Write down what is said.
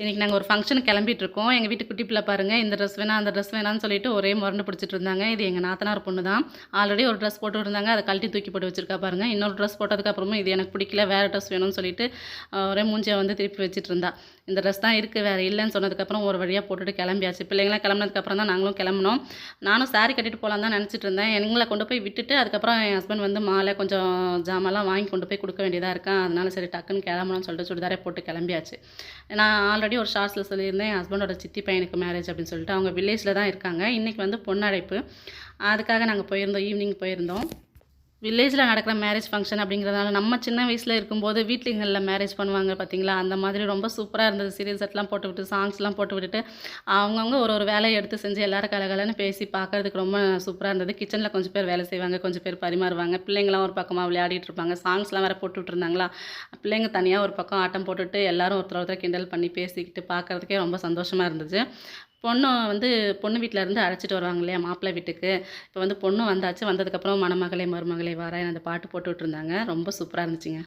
இன்றைக்கி நாங்கள் ஒரு ஃபங்க்ஷனுக்கு கிளம்பிட்டுருக்கோம். எங்கள் வீட்டு குட்டி பிள்ளை பாருங்கள், இந்த ட்ரெஸ் வேணாம், அந்த ட்ரெஸ் வேணான்னு சொல்லிட்டு ஒரே முரண்டு பிடிச்சிட்டு இருந்தாங்க. இது எங்கள் நாத்தனார் பொண்ணு தான். ஆல்ரெடி ஒரு ட்ரெஸ் போட்டுட்டு இருந்தாங்க. அதை கழட்டி தூக்கி போட்டு வச்சிருக்கா பாருங்க. இன்னொரு ட்ரெஸ் போட்டதுக்கப்புறமும் இது எனக்கு பிடிக்கல, வேறு ட்ரெஸ் வேணும்னு சொல்லிட்டு ஒரே மூஞ்சியை வந்து திருப்பி வச்சுட்டு இருந்தா. இந்த ட்ரெஸ் தான் இருக்குது, வேறு இல்லைன்னு சொன்னதுக்கப்புறம் ஒரு வழியாக போட்டுட்டு கிளம்பியாச்சு. பிள்ளைங்களாம் கிளம்புனதுக்கப்புறம் தான் நாங்களும் கிளம்புனோம். நானும் சாரி கட்டிட்டு போகலான்னு தான் நினச்சிட்டு இருந்தேன். எங்களை கொண்டு போய் விட்டுட்டு அதுக்கப்புறம் என் ஹஸ்பண்ட் வந்து மாலை கொஞ்சம் ஜாமான்லாம் வாங்கி கொண்டு போய் கொடுக்க வேண்டியதாக இருக்கா. அதனால சரி டக்குன்னு கிளம்பணும்னு சொல்லிட்டு சுடிதாரே போட்டு கிளம்பியாச்சு. நான் ஆல்ரெடி ஒரு ஷார்ட்ஸில் சொல்லியிருந்தேன், என் ஹஸ்பண்டோட சித்தி பையனுக்கு மேரேஜ் அப்படின்னு சொல்லிட்டு. அவங்க வில்லேஜில் தான் இருக்காங்க. இன்றைக்கி வந்து பொண்ணு அழைப்பு. அதுக்காக நாங்கள் போயிருந்தோம், ஈவினிங் போயிருந்தோம். வில்லேஜில் நடக்கிற மேரேஜ் ஃபங்க்ஷன் அப்படிங்கிறதுனால நம்ம சின்ன வயசில் இருக்கும்போது வீட்டுங்களில் மேரேஜ் பண்ணுவாங்க பார்த்தீங்களா, அந்த மாதிரி ரொம்ப சூப்பராக இருந்தது. சீரியல் செட்லாம் போட்டு விட்டு, சாங்ஸ்லாம் போட்டு விட்டுட்டு அவங்கவுங்க ஒரு ஒரு வேலையை எடுத்து செஞ்சு எல்லோரும் கலகலன்னு பேசி பார்க்கறதுக்கு ரொம்ப சூப்பராக இருந்தது. கிச்சனில் கொஞ்சம் பேர் வேலை செய்வாங்க, கொஞ்சம் பேர் பரிமாறுவாங்க. பிள்ளைங்களாம் ஒரு பக்கமாக விளையாடிட்டு இருப்பாங்க. சாங்ஸ்லாம் வேறு போட்டு விட்டுருந்தாங்களா, பிள்ளைங்க தனியாக ஒரு பக்கம் ஆட்டம் போட்டுட்டு எல்லோரும் ஒருத்தர் ஒருத்தர் கிண்டல் பண்ணி பேசிக்கிட்டு பார்க்குறதுக்கே ரொம்ப சந்தோஷமாக இருந்துச்சு. பொண்ணு வந்து பொண்ணு வீட்டிலேருந்து அழைச்சிட்டு வருவாங்க இல்லையா மாப்பிள்ளை வீட்டுக்கு. இப்போ வந்து பொண்ணு வந்தாச்சு. வந்ததுக்கப்புறம் மணமகளே மருமகளே வாராய் அந்த பாட்டு போட்டு விட்டுருந்தாங்க. ரொம்ப சூப்பராக இருந்துச்சுங்க.